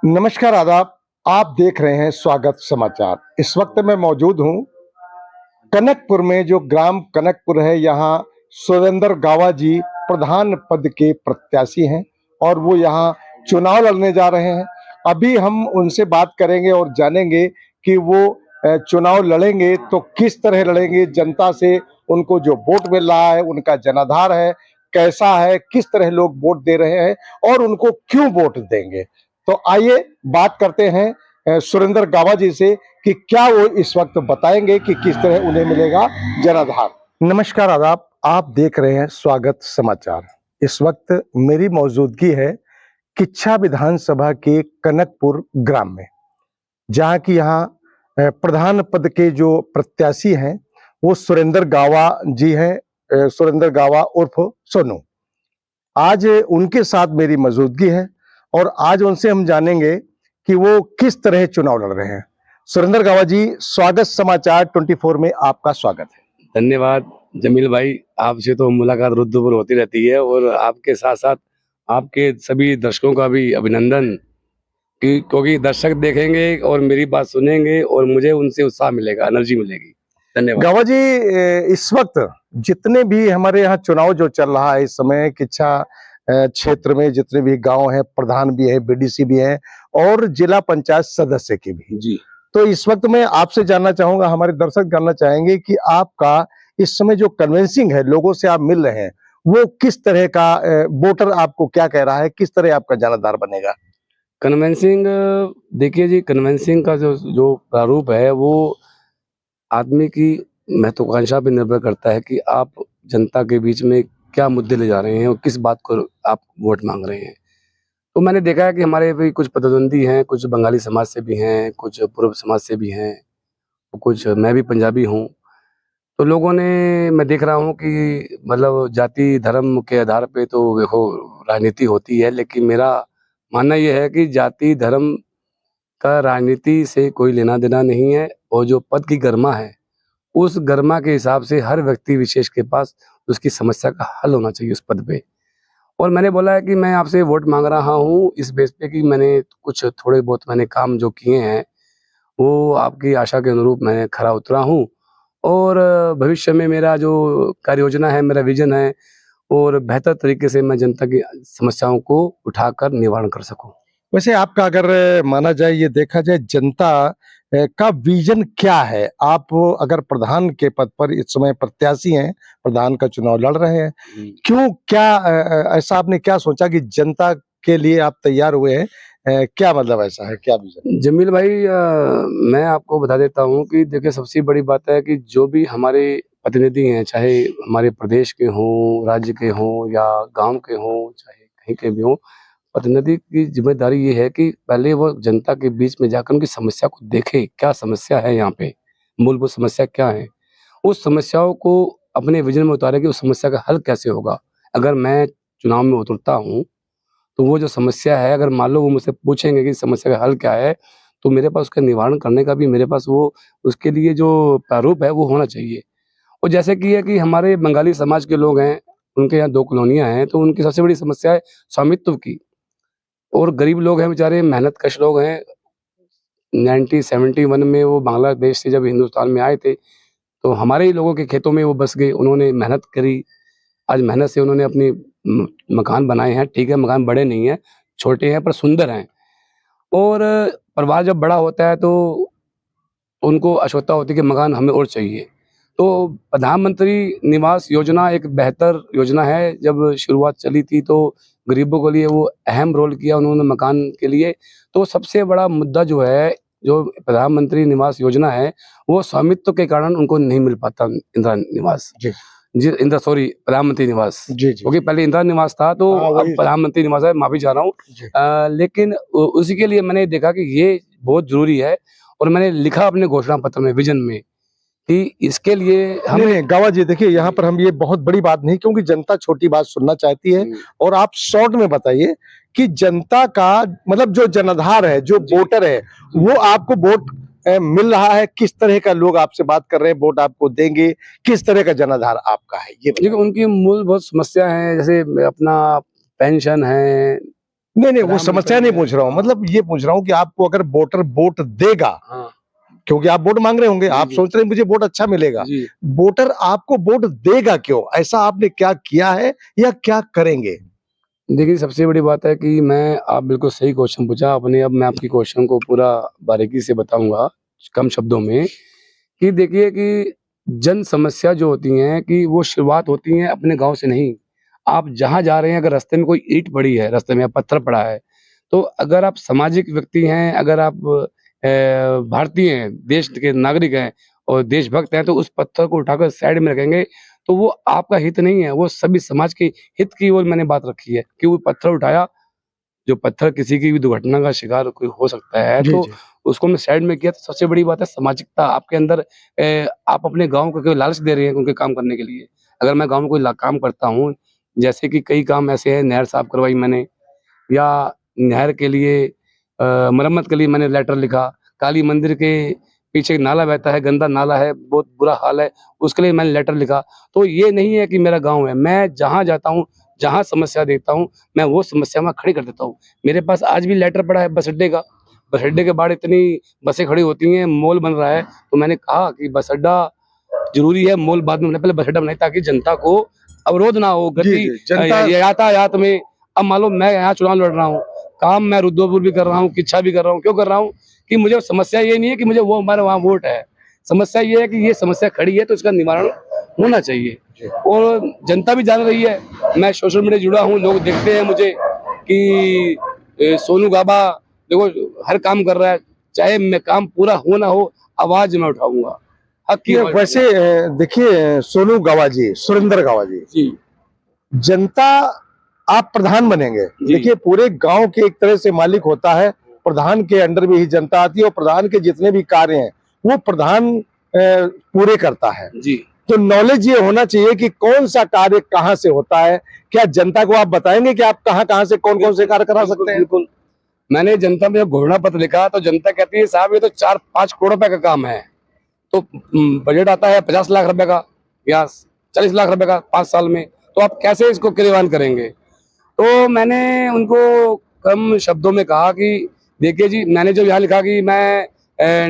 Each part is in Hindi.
नमस्कार, आदाब। आप देख रहे हैं स्वागत समाचार। इस वक्त मैं मौजूद हूँ कनकपुर में, जो ग्राम कनकपुर है। यहाँ सुरेंद्र गावा जी प्रधान पद के प्रत्याशी हैं और वो यहाँ चुनाव लड़ने जा रहे हैं। अभी हम उनसे बात करेंगे और जानेंगे कि वो चुनाव लड़ेंगे तो किस तरह लड़ेंगे, जनता से उनको जो वोट मिल रहा है उनका जनाधार है कैसा है, किस तरह लोग वोट दे रहे हैं और उनको क्यों वोट देंगे। तो आइए बात करते हैं सुरेंद्र गावा जी से कि क्या वो इस वक्त बताएंगे कि किस तरह उन्हें मिलेगा जनाधार। नमस्कार, आदाब। आप देख रहे हैं स्वागत समाचार। इस वक्त मेरी मौजूदगी है किच्छा विधानसभा के कनकपुर ग्राम में, जहां की यहाँ प्रधान पद के जो प्रत्याशी हैं वो सुरेंद्र गावा जी हैं। सुरेंद्र गावा उर्फ सोनू। आज उनके साथ मेरी मौजूदगी है और आज उनसे हम जानेंगे कि वो किस तरह चुनाव लड़ रहे हैं। सुरेंद्र गावा जी, स्वागत समाचार 24 में आपका स्वागत है। धन्यवाद जमील भाई, आपसे तो मुलाकात रुद्रपुर होती रहती है और आपके साथ साथ आपके सभी दर्शकों का भी अभिनंदन कि क्योंकि दर्शक देखेंगे और मेरी बात सुनेंगे और मुझे उनसे उत्साह मिलेगा, एनर्जी मिलेगी। धन्यवाद गावा जी, इस वक्त जितने भी हमारे यहाँ चुनाव जो चल रहा है इस समय किच्छा क्षेत्र में, जितने भी गांव हैं, प्रधान भी है, बीडीसी भी है और जिला पंचायत सदस्य की भी जी। तो इस वक्त मैं आपसे जानना चाहूंगा, हमारे दर्शक जानना चाहेंगे कि आपका इस समय जो कन्विंसिंग है, लोगों से आप मिल रहे हैं, वो किस तरह का वोटर आपको क्या कह रहा है, किस तरह आपका जनाधार बनेगा। कन्वेंसिंग, देखिए जी, कन्वेंसिंग का जो जो प्रारूप है वो आदमी की महत्वाकांक्षा पे निर्भर करता है कि आप जनता के बीच में क्या मुद्दे ले जा रहे हैं और किस बात को आप वोट मांग रहे हैं। तो मैंने देखा है कि हमारे भी कुछ प्रतिद्वंदी हैं, कुछ बंगाली समाज से भी हैं, कुछ पूर्व समाज से भी हैं, कुछ मैं भी पंजाबी हूँ। तो लोगों ने, मैं देख रहा हूँ कि मतलब जाति धर्म के आधार पे तो देखो राजनीति होती है, लेकिन मेरा मानना ये है कि जाति धर्म का राजनीति से कोई लेना देना नहीं है और जो पद की गरिमा है उस गरिमा के हिसाब से हर व्यक्ति विशेष के पास उसकी समस्या का हल होना चाहिए उस पद पे। और मैंने बोला है कि मैं आपसे वोट मांग रहा हूँ इस बेस पे कि मैंने कुछ थोड़े बहुत मैंने काम जो किए हैं वो आपकी आशा के अनुरूप मैं खरा उतरा हूँ और भविष्य में मेरा जो कार्य योजना है, मेरा विजन है और बेहतर तरीके से मैं जनता की समस्याओं को उठाकर निवारण कर सकूं। वैसे आपका अगर माना जाए, ये देखा जाए, जनता का विजन क्या है? आप अगर प्रधान के पद पर इस समय प्रत्याशी हैं, प्रधान का चुनाव लड़ रहे हैं, क्यों, क्या ऐसा आपने क्या सोचा कि जनता के लिए आप तैयार हुए हैं? क्या मतलब ऐसा है, क्या विजन? जमील भाई, मैं आपको बता देता हूँ कि देखिए सबसे बड़ी बात है कि जो भी हमारे प्रतिनिधि हैं, चाहे हमारे प्रदेश के हों, राज्य के हों या गांव के हों, चाहे कहीं के भी हों, प्रतिनिधि की जिम्मेदारी ये है कि पहले वो जनता के बीच में जाकर उनकी समस्या को देखे, क्या समस्या है यहाँ पे, मूलभूत समस्या क्या है, उस समस्याओं को अपने विजन में उतारे कि उस समस्या का हल कैसे होगा। अगर मैं चुनाव में उतरता हूँ तो वो जो समस्या है, अगर मान लो वो मुझसे पूछेंगे कि समस्या का हल क्या है, तो मेरे पास उसका निवारण करने का भी मेरे पास वो उसके लिए जो प्रारूप है वो होना चाहिए। और जैसे कि है कि हमारे बंगाली समाज के लोग हैं, उनके यहाँ 2 कॉलोनियाँ हैं, तो उनकी सबसे बड़ी समस्या है स्वामित्व की। और गरीब लोग हैं बेचारे, मेहनतकश लोग हैं। 1971 में वो बांग्लादेश से जब हिंदुस्तान में आए थे, तो हमारे ही लोगों के खेतों में वो बस गए, उन्होंने मेहनत करी। आज मेहनत से उन्होंने अपनी मकान बनाए हैं। ठीक है, मकान बड़े नहीं हैं, छोटे हैं पर सुंदर हैं। और परिवार जब बड़ा होता है तो उनको आवश्यकता होती है कि मकान हमें और चाहिए। तो प्रधानमंत्री निवास योजना एक बेहतर योजना है। जब शुरुआत चली थी तो गरीबों के लिए वो अहम रोल किया उन्होंने मकान के लिए। तो सबसे बड़ा मुद्दा जो है, जो प्रधानमंत्री निवास योजना है, वो स्वामित्व के कारण उनको नहीं मिल पाता इंदिरा निवास। जी जी, प्रधानमंत्री निवास। जी जी क्योंकि पहले इंदिरा निवास था तो अब प्रधानमंत्री निवास है, माफी चाह रहा हूँ। लेकिन उसी के लिए मैंने देखा कि ये बहुत जरूरी है और मैंने लिखा अपने घोषणा पत्र में, विजन में, कि इसके लिए नहीं नहीं गावा जी, देखिए यहाँ पर हम, ये बहुत बड़ी बात नहीं, क्योंकि जनता छोटी बात सुनना चाहती है और आप शॉर्ट में बताइए कि जनता का मतलब जो जनाधार है, जो वोटर है, वो आपको वोट मिल रहा है, किस तरह का लोग आपसे बात कर रहे हैं, वोट आपको देंगे, किस तरह का जनाधार आपका है, ये देखिए उनकी मूलभूत समस्या है, जैसे अपना पेंशन है, नहीं नहीं, वो प्रधानमंत्री समस्या नहीं है। पूछ रहा हूँ, मतलब ये पूछ रहा हूँ कि आपको अगर वोटर वोट देगा, हाँ क्योंकि आप वोट मांग रहे होंगे, जी आप जी सोच रहे हैं मुझे वोट अच्छा मिलेगा, जी। वोटर आपको वोट देगा क्यों? ऐसा आपने क्या किया है या क्या करेंगे? देखिए, सबसे बड़ी बात है कि मैं आप बिल्कुल सही क्वेश्चन पूछा आपने। अब मैं आपकी क्वेश्चन को पूरा बारीकी से बताऊँगा, कम शब्दों में, कि देखिए कि जन समस्या जो होती हैं कि वो शुरुआत होती हैं अपने गाँव से नहीं। आप जहाँ जा रहे हैं, अगर रास्ते में कोई ईंट पड़ी है, रास्ते में या पत्थर पड़ा है, तो अगर आप सामाजिक व्यक्ति हैं, अगर आप भारतीय हैं, देश के नागरिक हैं और देशभक्त हैं, तो उस पत्थर को उठाकर साइड में रखेंगे, तो वो आपका हित नहीं है, वो सभी समाज के हित की ओर मैंने बात रखी है कि वो पत्थर उठाया, जो पत्थर किसी की भी दुर्घटना का शिकार कोई हो सकता है, जी, तो जी। उसको हमने साइड में किया। तो सबसे बड़ी बात है सामाजिकता आपके अंदर। आप अपने गाँव को क्यों लालच दे रहे हैं उनके काम करने के लिए। अगर मैं गाँव में कोई काम करता हूँ, जैसे कि कई काम ऐसे हैं, नहर साफ करवाई मैंने, या नहर के लिए मरम्मत के लिए मैंने लेटर लिखा, काली मंदिर के पीछे एक नाला बहता है, गंदा नाला है, बहुत बुरा हाल है, उसके लिए मैंने लेटर लिखा। तो ये नहीं है कि मेरा गाँव है, मैं जहाँ जाता हूँ, जहाँ समस्या देखता हूँ, मैं वो समस्या वहाँ खड़ी कर देता हूँ। मेरे पास आज भी लेटर पड़ा है बस अड्डे का। बस अड्डे के बाहर इतनी बसें खड़ी होती हैं, मॉल बन रहा है, तो मैंने कहा कि बस अड्डा ज़रूरी है, मॉल बाद में, पहले बस अड्डा बनाएँ ताकि जनता को अवरोध ना हो, जी, गति जी, जनता यातायात में। अब मान लो मैं यहाँ चुनाव लड़ रहा हूँ, काम मैं रुद्रपुर भी कर रहा हूँ, किच्छा भी कर रहा हूँ, क्यों कर रहा हूँ? कि मुझे समस्या ये नहीं है कि मुझे वो हमारे वहाँ वोट है। समस्या ये है कि ये समस्या खड़ी है तो इसका निवारण होना चाहिए। जी। और जनता भी जान रही है, मैं सोशल मीडिया जुड़ा हूँ, लोग देखते हैं मुझे कि सोनू गाबा देखो हर काम कर रहा है, चाहे मैं काम पूरा हो ना हो, आवाज़ मैं उठाऊँगा, हक की ये आवाज़ वैसे उठाऊँगा। देखिए सोनू गावा जी, सुरेंद्र गावा जी, जी, जनता आप प्रधान बनेंगे। जी, देखिए पूरे गांव के एक तरह से मालिक होता है, प्रधान के अंडर में ही जनता आती है और प्रधान के जितने भी कार्य हैं वो प्रधान पूरे करता है। जी। तो नॉलेज ये होना चाहिए कि कौन सा कार्य कहाँ से होता है। क्या जनता को आप बताएंगे कि आप कहाँ-कहाँ से कौन-कौन से कार्य करा बिल्कुल, सकते हैं? बिल्कुल। मैंने जनता में जब घोषणा पत्र लिखा तो जनता कहती है साहब ये तो 4-5 करोड़ रुपए का काम है। तो बजट आता है 50 लाख रुपए का या 40 लाख रुपए का 5 साल में, तो आप कैसे इसको क्रियान्वयन करेंगे? तो मैंने उनको कम शब्दों में कहा कि देखिए जी, मैंने जो यहाँ लिखा कि मैं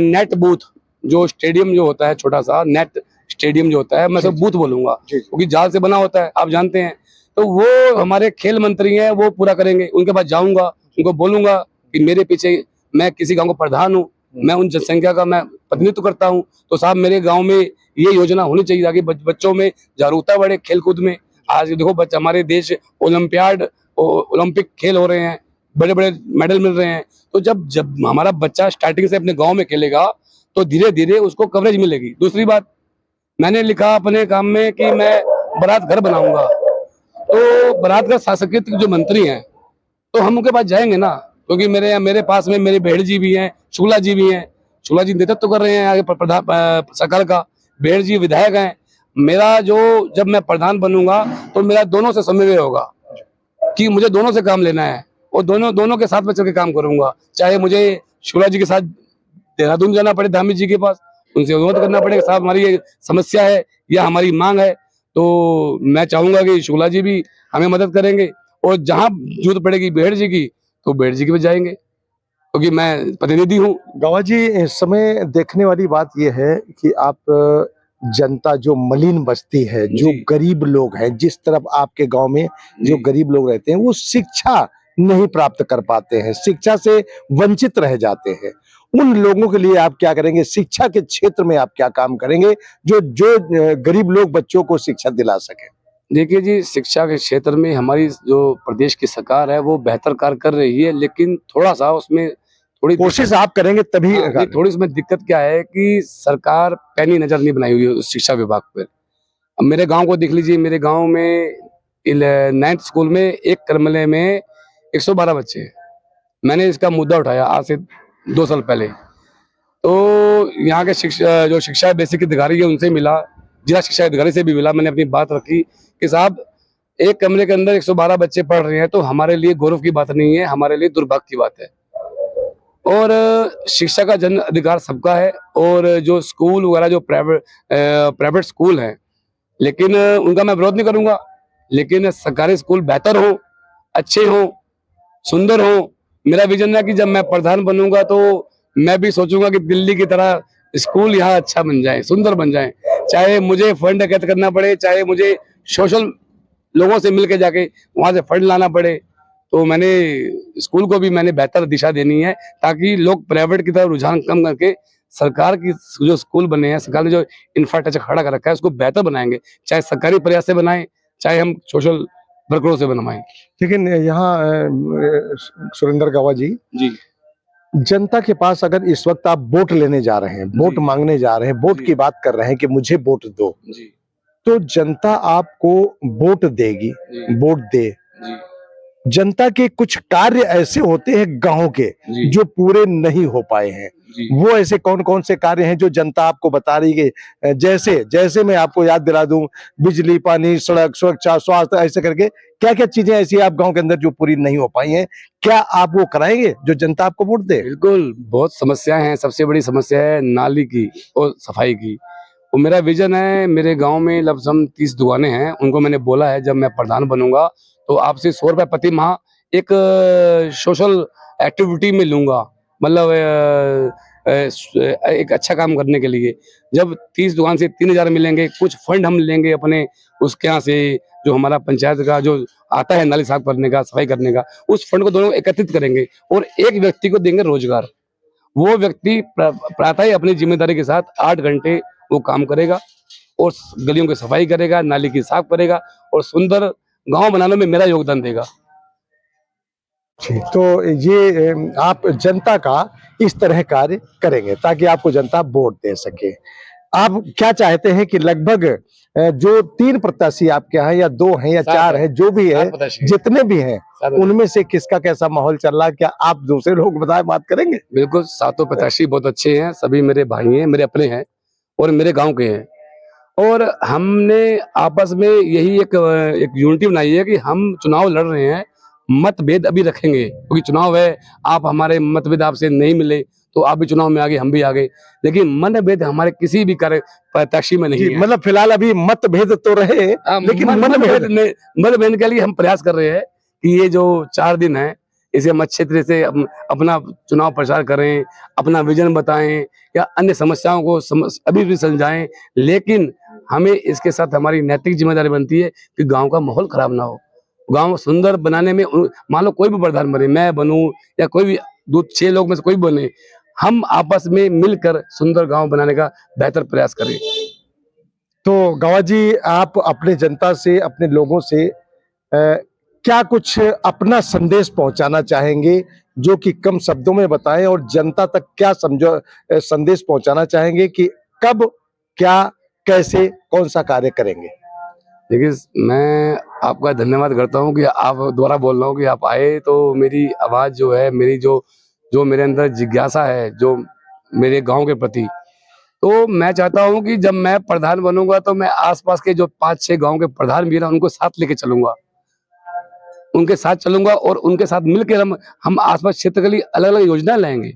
नेट बूथ, जो स्टेडियम जो होता है छोटा-सा नेट स्टेडियम जो होता है, मैं जी, उसे जी। बूथ बोलूँगा, जी, जी। क्योंकि जाल से बना होता है, आप जानते हैं। तो वो हमारे खेल मंत्री हैं, वो पूरा करेंगे। उनके पास जाऊँगा, उनको बोलूँगा कि मेरे पीछे मैं किसी गाँव का प्रधान हूँ, मैं उन जनसंख्या का मैं प्रतिनिधित्व करता हूँ, तो साहब मेरे गाँव में ये योजना होनी चाहिए ताकि बच्चों में जागरूकता बढ़े खेल-कूद में। आज देखो हमारे देश ओलंपियाड ओलंपिक खेल हो रहे हैं, बड़े-बड़े मेडल मिल रहे हैं। तो जब जब हमारा बच्चा स्टार्टिंग से अपने गाँव में खेलेगा, तो धीरे-धीरे उसको कवरेज मिलेगी। दूसरी बात, मैंने लिखा अपने काम में कि मैं बारात घर बनाऊँगा। तो बारात घर सांस्कृतिक जो मंत्री हैं, तो हम उनके पास जाएँगे ना, क्योंकि मेरे पास में मेरे बेहड़ जी भी हैं, शुक्ला जी भी हैं। शुक्ला जी नेतृत्व कर रहे हैं आगे सरकार का, बेहड़ जी विधायक हैं। मेरा जो जब मैं प्रधान बनूँगा, तो मेरा दोनों से समन्वय होगा कि मुझे दोनों से काम लेना है और दोनों दोनों के साथ में चल के काम करूँगा। चाहे मुझे शुक्ला जी के साथ देहरादून जाना पड़े धामी जी के पास, उनसे अनुरोध करना पड़ेगा साहब हमारी ये समस्या है या हमारी मांग है, तो मैं चाहूँगा कि शुक्ला जी भी हमें मदद करेंगे और जहाँ ज़रूरत पड़ेगी बेहड़ जी की, तो बेहड़ जी के पास जाएँगे, क्योंकि मैं प्रतिनिधि हूँ। गौवा जी, इस समय देखने वाली बात ये है कि आप जनता जो मलिन बस्ती है, जो जी, गरीब लोग हैं, जिस तरफ आपके गाँव में जो जी। गरीब लोग रहते हैं, वो शिक्षा नहीं प्राप्त कर पाते हैं, शिक्षा से वंचित रह जाते हैं। उन लोगों के लिए आप क्या करेंगे? शिक्षा के क्षेत्र में आप क्या काम करेंगे, जो जो गरीब लोग बच्चों को शिक्षा दिला सकें? देखिए जी, शिक्षा के क्षेत्र में हमारी जो प्रदेश की सरकार है, वो बेहतर कार्य कर रही है, लेकिन थोड़ा-सा उसमें थोड़ी दिक्कत। कोशिश आप करेंगे तभी हाँ, नहीं थोड़ी उसमें दिक्कत क्या है कि सरकार पैनी नज़र नहीं बनाई हुई है उस शिक्षा विभाग पे। अब मेरे गाँव को देख लीजिए, मेरे गाँव में 9th स्कूल में एक क्रमलय में 112 बच्चे हैं। मैंने इसका मुद्दा उठाया आज से 2 साल पहले। तो यहाँ के जो शिक्षा बेसिक अधिकारी है उनसे मिला, जिला शिक्षा अधिकारी से भी मिला, मैंने अपनी बात रखी कि साहब एक कमरे के अंदर 112 बच्चे पढ़ रहे हैं, तो हमारे लिए गौरव की बात नहीं है, हमारे लिए दुर्भाग्य की बात है। और शिक्षा का जन अधिकार सबका है और जो स्कूल वगैरह जो प्राइवेट स्कूल हैं, लेकिन उनका मैं विरोध नहीं करूँगा, लेकिन सरकारी स्कूल बेहतर हों, अच्छे हों, सुंदर हो। मेरा विजन है कि जब मैं प्रधान बनूंगा तो मैं भी सोचूंगा कि दिल्ली की तरह स्कूल यहाँ अच्छा बन जाए, सुंदर बन जाए। चाहे मुझे फंड एकत्र करना पड़े, चाहे मुझे सोशल लोगों से मिलके जाके वहां से फंड लाना पड़े, तो मैंने स्कूल को भी मैंने बेहतर दिशा देनी है, ताकि लोग प्राइवेट की तरफ रुझान कम करके सरकार की जो स्कूल बने हैं, सरकार ने जो इंफ्रास्ट्रक्चर खड़ा कर रखा है उसको बेहतर बनाएंगे। चाहे सरकारी प्रयास से बनाएं, चाहे हम सोशल वर्करों से बनवाएं। लेकिन यहाँ सुरेंद्र गावा जी, जी जनता के पास अगर इस वक्त आप वोट लेने जा रहे हैं, वोट जी मांगने जा रहे हैं, वोट जी की बात कर रहे हैं कि मुझे वोट दो, जी तो जनता आपको वोट देगी, जी वोट दे। जी जनता के कुछ कार्य ऐसे होते हैं गांव के जी जो पूरे नहीं हो पाए हैं। जी वो ऐसे कौन-कौन से कार्य हैं जो जनता आपको बता रही है? जैसे जैसे मैं आपको याद दिला दूं, बिजली, पानी, सड़क, सुरक्षा, स्वास्थ्य, ऐसे करके क्या-क्या चीजें ऐसी हैं आप गांव के अंदर जो पूरी नहीं हो पाई हैं? क्या आप वो कराएंगे जो जनता आपको वोट दे? बिल्कुल, बहुत समस्याएं हैं। सबसे बड़ी समस्या है नाली की और सफाई की। और मेरा विजन है, मेरे गांव में लमसम 30 दुकानें हैं। उनको मैंने बोला है जब मैं प्रधान बनूंगा तो आपसे 100 रुपए प्रति माह एक सोशल एक्टिविटी में लूंगा, मतलब एक अच्छा काम करने के लिए। जब 30 दुकान से 3,000 मिलेंगे, कुछ फंड हम लेंगे अपने उसके यहाँ से, जो हमारा पंचायत का जो आता है नाली साफ करने का, सफाई करने का, उस फंड को दोनों एकत्रित करेंगे और एक व्यक्ति को देंगे रोजगार। वो व्यक्ति प्रातः ही अपनी जिम्मेदारी के साथ 8 घंटे वो काम करेगा और गलियों की सफाई करेगा, नाली की साफ करेगा और सुंदर गांव बनाने में मेरा योगदान देगा। जी, तो ये आप जनता का इस तरह कार्य करेंगे ताकि आपको जनता वोट दे सके। आप क्या चाहते हैं कि लगभग जो 3 प्रत्याशी आपके यहाँ या 2 हैं या 4 हैं, जो भी है, जितने भी हैं, उनमें से किसका कैसा माहौल चल रहा है? क्या आप दूसरे लोग बताएं, बात करेंगे? बिल्कुल, सातों प्रत्याशी बहुत अच्छे हैं, सभी मेरे भाई हैं, मेरे अपने हैं और मेरे गांव के हैं। और हमने आपस में यही एक यूनिटी बनाई है कि हम चुनाव लड़ रहे हैं, मतभेद अभी रखेंगे क्योंकि चुनाव है। आप हमारे मतभेद आपसे नहीं मिले तो आप भी चुनाव में आ गए, हम भी आ गए, लेकिन मनभेद हमारे किसी भी कार्य प्रत्याशी में नहीं जी, है। मतलब फिलहाल अभी मतभेद तो रहे, लेकिन मतभेद के लिए हम प्रयास कर रहे हैं कि ये जो 4 दिन है इसे हम अच्छे तरह से अपना चुनाव प्रचार करें, अपना विजन बताएं या अन्य समस्याओं को अभी भी समझाएं, लेकिन हमें इसके साथ हमारी नैतिक जिम्मेदारी बनती है कि गांव का माहौल खराब ना हो। गांव सुंदर बनाने में मान लो कोई भी प्रधान बने, मैं बनूं या कोई भी 2-6 लोग में से कोई बने, हम आपस में मिलकर सुंदर गांव बनाने का बेहतर प्रयास करें। तो गवा जी, आप अपने जनता से, अपने लोगों से क्या कुछ अपना संदेश पहुंचाना चाहेंगे जो कि कम शब्दों में बताएं, और जनता तक क्या संदेश पहुंचाना चाहेंगे कि कब, क्या, कैसे, कौन सा कार्य करेंगे? देखिए, मैं आपका धन्यवाद करता हूँ कि आप दोबारा बोल रहा हूँ कि आप आए तो मेरी आवाज़ जो है, मेरी जो जो मेरे अंदर जिज्ञासा है, जो मेरे गाँव के प्रति, तो मैं चाहता हूँ कि जब मैं प्रधान बनूँगा तो मैं आस-पास के जो 5-6 गाँव के प्रधान भी हैं ना, उनको साथ लेके चलूँगा। उनके साथ चलूँगा और उनके साथ मिलकर हम आस-पास क्षेत्र के लिए अलग-अलग योजनाएँ लाएँगे।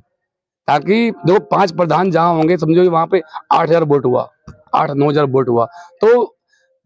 ताकि देखो 5 प्रधान जहाँ होंगे, समझो कि वहाँ पे 8,000 वोट हुआ, 8-9,000 वोट हुआ। तो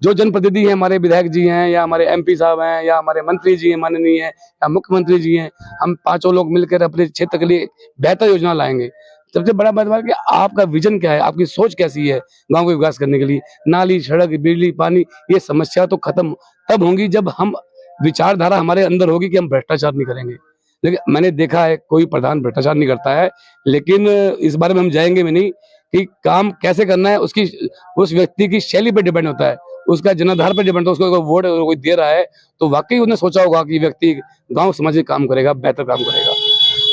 जो जनप्रतिनिधि हैं, हमारे विधायक जी हैं या हमारे एमपी साहब हैं या हमारे मंत्री जी हैं माननीय या मुख्यमंत्री जी हैं, हम पाँचों लोग मिलकर अपने क्षेत्र के लिए बेहतर योजना लाएँगे। सबसे बड़ा बात है कि आपका विज़न क्या है, आपकी सोच कैसी है गाँव के विकास करने के लिए? नाली, सड़क, बिजली, पानी, ये समस्या तो खत्म तब होंगी जब हम विचारधारा हमारे अंदर होगी कि हम भ्रष्टाचार नहीं करेंगे। लेकिन मैंने देखा है कोई प्रधान भ्रष्टाचार नहीं करता है, लेकिन इस बारे में हम जाएँगे भी नहीं कि काम कैसे करना है, उसकी उस व्यक्ति की शैली पे डिपेंड होता है, उसका जनाधार पे डिपेंड होता है। उसको अगर वोट कोई दे रहा है, तो वाक़ई उसने सोचा होगा कि व्यक्ति गाँव समाज के काम करेगा, बेहतर काम करेगा।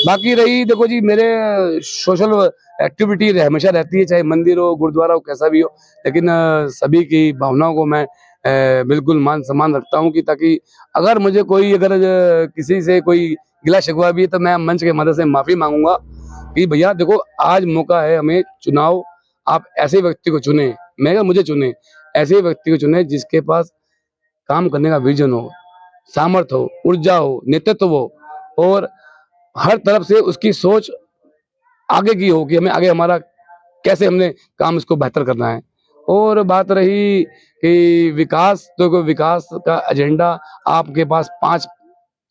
बाकी रही देखो जी, मेरे सोशल एक्टिविटी हमेशा रहती है, चाहे मंदिर हो, गुरुद्वारा हो, कैसा भी हो, लेकिन सभी की भावनाओं को मैं बिल्कुल मान-सम्मान रखता हूँ कि ताकि अगर मुझे कोई अगर किसी से कोई गिला-शिकवा भी है तो मैं मंच के मदद से माफ़ी माँगूँगा कि भैया देखो, आज मौका है हमें चुनाव, आप ऐसे व्यक्ति को चुनें, मैं क्या मुझे चुनें, ऐसे व्यक्ति को चुनें जिसके पास काम करने का विज़न हो, सामर्थ्य हो, ऊर्जा हो, नेतृत्व हो और हर तरफ से उसकी सोच आगे की हो कि हमें आगे हमारा कैसे हमने काम इसको बेहतर करना है। और बात रही कि विकास, तो विकास का एजेंडा आपके पास 5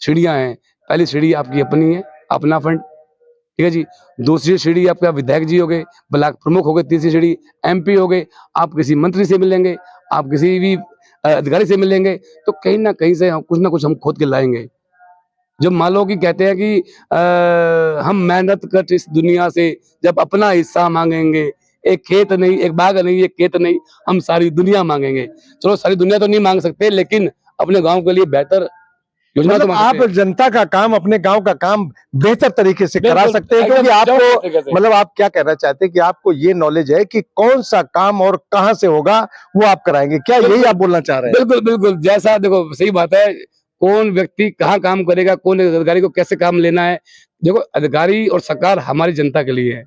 सीढ़ियाँ हैं। पहली सीढ़ी आपकी अपनी है, अपना फंड, ठीक है जी। दूसरी सीढ़ी आपका विधायक जी हो गए, ब्लॉक प्रमुख हो गए, तीसरी सीढ़ी एमपी हो गए, आप किसी मंत्री से मिलेंगे, आप किसी भी अधिकारी से मिलेंगे, तो कहीं ना कहीं से कुछ ना कुछ हम खोद के लाएंगे। जब मान लो कि कहते हैं कि हम मेहनत कर इस दुनिया से जब अपना हिस्सा मांगेंगे, एक खेत नहीं, एक बाग नहीं, एक खेत नहीं, हम सारी दुनिया मांगेंगे। चलो सारी दुनिया तो नहीं मांग सकते, लेकिन अपने गांव के लिए बेहतर योजना तो मतलब मांग आप सकते हैं। जनता का काम, अपने गांव का काम बेहतर तरीके से करा बिल्कुल, सकते हैं, एकदम क्योंकि आपको जबरदस्त तरीके से। मतलब आप क्या कहना चाहते हैं कि आपको ये नॉलेज है कि कौन सा काम और कहां से होगा, वो आप कराएंगे, क्या यही बिल्कुल, आप बोलना चाह रहे हैं? बिल्कुल, बिल्कुल। जैसा देखो सही बात है, कौन व्यक्ति कहाँ काम करेगा, कौन अधिकारी को कैसे काम लेना है। देखो अधिकारी और सरकार हमारी जनता के लिए है,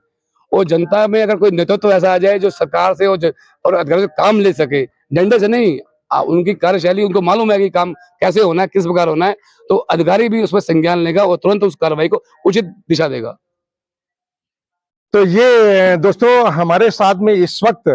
और जनता में अगर कोई नेतृत्व ऐसा आ जाए जो सरकार से और अधिकारी से काम ले सके, डंडे से नहीं, उनकी कार्यशैली उनको मालूम है कि काम कैसे होना है, किस प्रकार होना है, तो अधिकारी भी उसमें संज्ञान लेगा और तुरंत उस कार्रवाई को उचित दिशा देगा। तो ये दोस्तों हमारे साथ में इस वक्त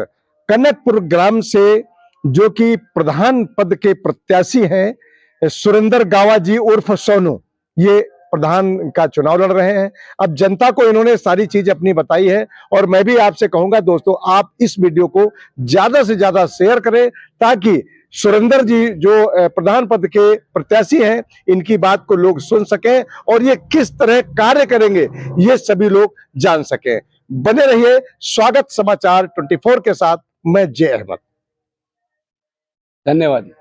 कनकपुर ग्राम से जो कि प्रधान पद के प्रत्याशी हैं सुरेंद्र गावा जी उर्फ सोनू, ये प्रधान का चुनाव लड़ रहे हैं। अब जनता को इन्होंने सारी चीज अपनी बताई है, और मैं भी आपसे कहूंगा दोस्तों, आप इस वीडियो को ज्यादा से ज्यादा शेयर करें, ताकि सुरेंद्र जी जो प्रधान पद के प्रत्याशी हैं, इनकी बात को लोग सुन सकें और ये किस तरह कार्य करेंगे ये सभी लोग जान सकें। बने रहिए स्वागत समाचार 24 के साथ। मैं जय अहमद। धन्यवाद।